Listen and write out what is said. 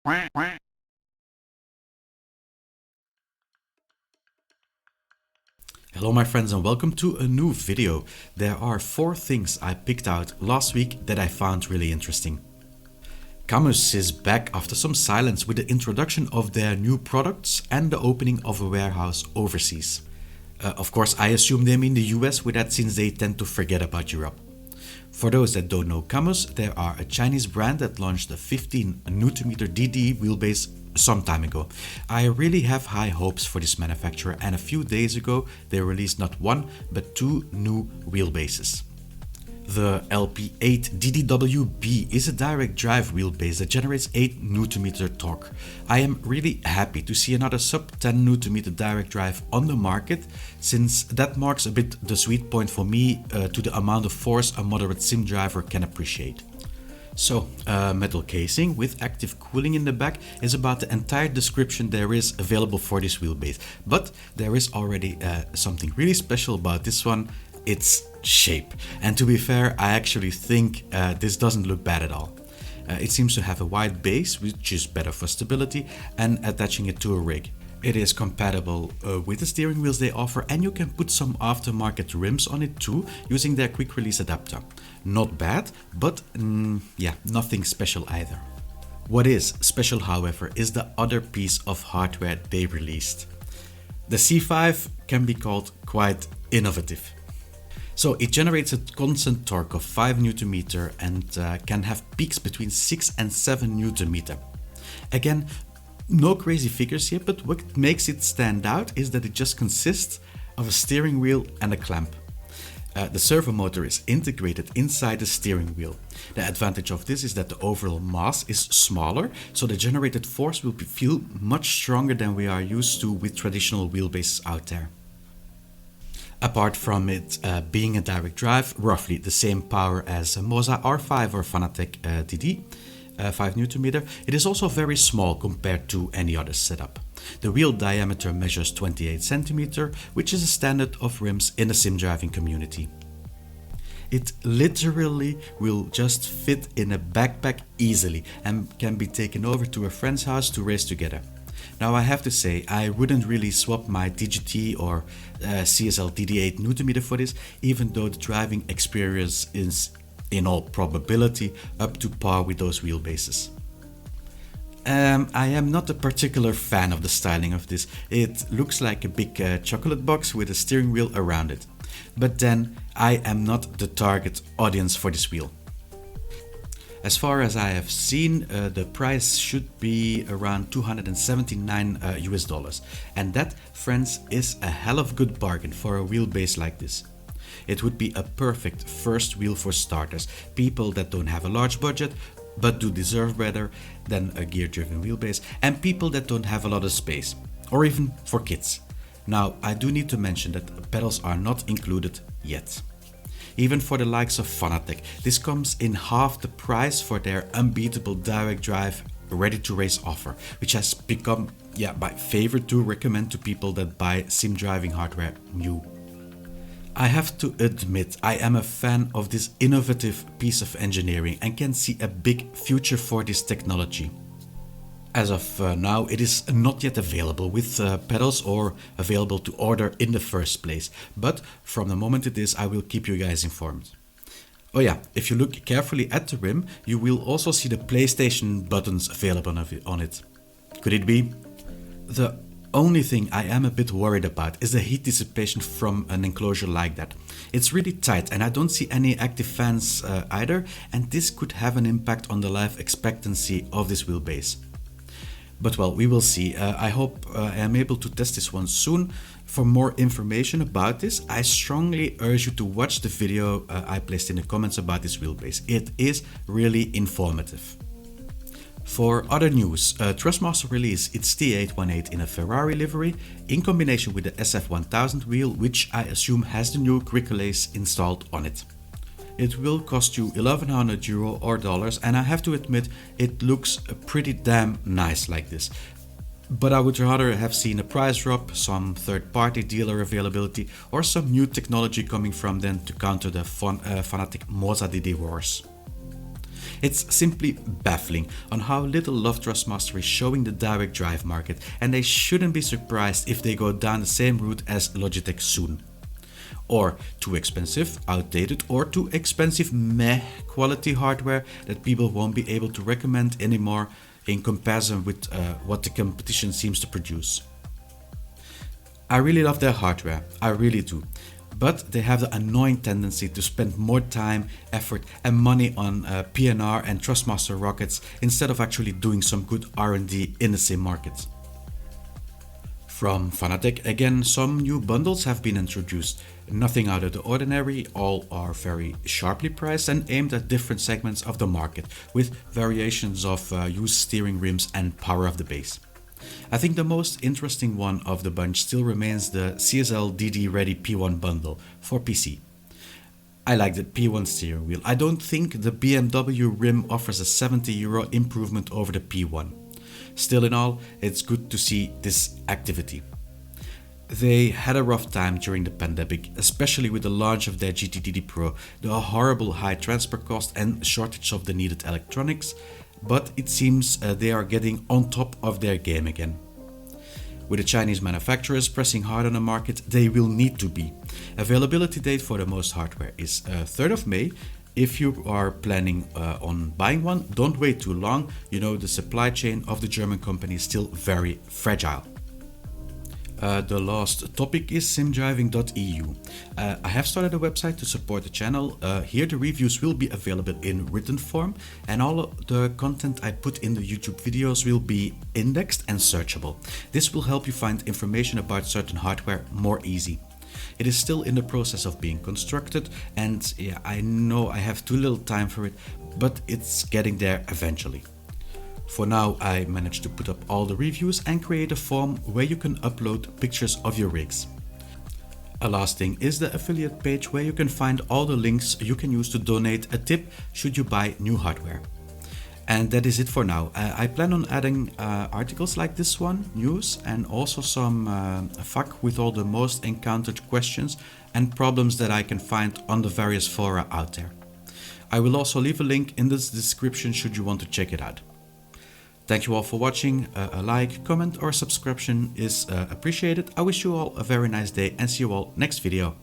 Hello my friends and welcome to a new video. There are 4 things I picked out last week that I found really interesting. CAMMUS is back after some silence with the introduction of their new products and the opening of a warehouse overseas. Of course I assume they mean the US with that, since they tend to forget about Europe. For those that don't know CAMMUS, they are a Chinese brand that launched a 15 Nm DD wheelbase some time ago. I really have high hopes for this manufacturer, and a few days ago they released not 1 but 2 new wheelbases. The LP8 DDWB is a direct drive wheelbase that generates 8 Nm torque. I am really happy to see another sub 10 Nm direct drive on the market, since that marks a bit the sweet point for me to the amount of force a moderate sim driver can appreciate. So, metal casing with active cooling in the back is about the entire description there is available for this wheelbase. But there is already something really special about this one: its shape. And to be fair, I actually think this doesn't look bad at all. It seems to have a wide base, which is better for stability, and attaching it to a rig. It is compatible with the steering wheels they offer, and you can put some aftermarket rims on it too, using their quick release adapter. Not bad, but yeah, nothing special either. What is special, however, is the other piece of hardware they released. The C5 can be called quite innovative. So it generates a constant torque of 5 Nm and can have peaks between 6 and 7 Nm. Again, no crazy figures here, but what makes it stand out is that it just consists of a steering wheel and a clamp. The servo motor is integrated inside the steering wheel. The advantage of this is that the overall mass is smaller, so the generated force will feel much stronger than we are used to with traditional wheelbases out there. Apart from it being a direct drive, roughly the same power as a Moza R5 or Fanatec DD, 5 Nm, it is also very small compared to any other setup. The wheel diameter measures 28 cm, which is a standard of rims in the sim driving community. It literally will just fit in a backpack easily and can be taken over to a friend's house to race together. Now I have to say, I wouldn't really swap my DGT or CSL DD8 Nm for this, even though the driving experience is in all probability up to par with those wheelbases. I am not a particular fan of the styling of this. It looks like a big chocolate box with a steering wheel around it. But then, I am not the target audience for this wheel. As far as I have seen, the price should be around $279 US, and that, friends, is a hell of a good bargain for a wheelbase like this. It would be a perfect first wheel for starters, people that don't have a large budget but do deserve better than a gear-driven wheelbase, and people that don't have a lot of space, or even for kids. Now, I do need to mention that pedals are not included yet. Even for the likes of Fanatec, this comes in half the price for their unbeatable direct drive ready-to-race offer, which has become my favorite to recommend to people that buy sim driving hardware new. I have to admit, I am a fan of this innovative piece of engineering and can see a big future for this technology. As of now, it is not yet available with pedals or available to order in the first place, but from the moment it is, I will keep you guys informed. Oh yeah, if you look carefully at the rim, you will also see the PlayStation buttons available on it. Could it be? The only thing I am a bit worried about is the heat dissipation from an enclosure like that. It's really tight and I don't see any active fans either, and this could have an impact on the life expectancy of this wheelbase. But well, we will see. I hope I am able to test this one soon. For more information about this, I strongly urge you to watch the video I placed in the comments about this wheelbase. It is really informative. For other news, Thrustmaster released its T818 in a Ferrari livery in combination with the SF1000 wheel, which I assume has the new quick release installed on it. It will cost you €1100 or dollars, and I have to admit it looks pretty damn nice like this. But I would rather have seen a price drop, some third-party dealer availability, or some new technology coming from them to counter the Fanatec Moza DD wars. It's simply baffling on how little love Thrustmaster is showing the direct drive market, and they shouldn't be surprised if they go down the same route as Logitech soon. Or too expensive, outdated, or too expensive meh quality hardware that people won't be able to recommend anymore in comparison with what the competition seems to produce. I really love their hardware, I really do. But they have the annoying tendency to spend more time, effort and money on PNR and Thrustmaster rockets instead of actually doing some good R&D in the same market. From Fanatec, again, some new bundles have been introduced. Nothing out of the ordinary, all are very sharply priced and aimed at different segments of the market, with variations of used steering rims and power of the base. I think the most interesting one of the bunch still remains the CSL DD Ready P1 bundle for PC. I like the P1 steering wheel. I don't think the BMW rim offers a €70 improvement over the P1. Still in all, it's good to see this activity. They had a rough time during the pandemic, especially with the launch of their GTDD Pro, the horrible high transfer cost and shortage of the needed electronics, but it seems they are getting on top of their game again. With the Chinese manufacturers pressing hard on the market, they will need to be. Availability date for the most hardware is 3rd of May. If you are planning on buying one, don't wait too long. You know, the supply chain of the German company is still very fragile. The last topic is simdriving.eu. I have started a website to support the channel. Here the reviews will be available in written form, and all of the content I put in the YouTube videos will be indexed and searchable. This will help you find information about certain hardware more easy. It is still in the process of being constructed, and yeah, I know I have too little time for it, but it's getting there eventually. For now, I managed to put up all the reviews and create a form where you can upload pictures of your rigs. A last thing is the affiliate page where you can find all the links you can use to donate a tip should you buy new hardware. And that is it for now. I plan on adding articles like this one, news, and also some FAQ with all the most encountered questions and problems that I can find on the various fora out there. I will also leave a link in the description should you want to check it out. Thank you all for watching. A like, comment or subscription is appreciated. I wish you all a very nice day and see you all next video.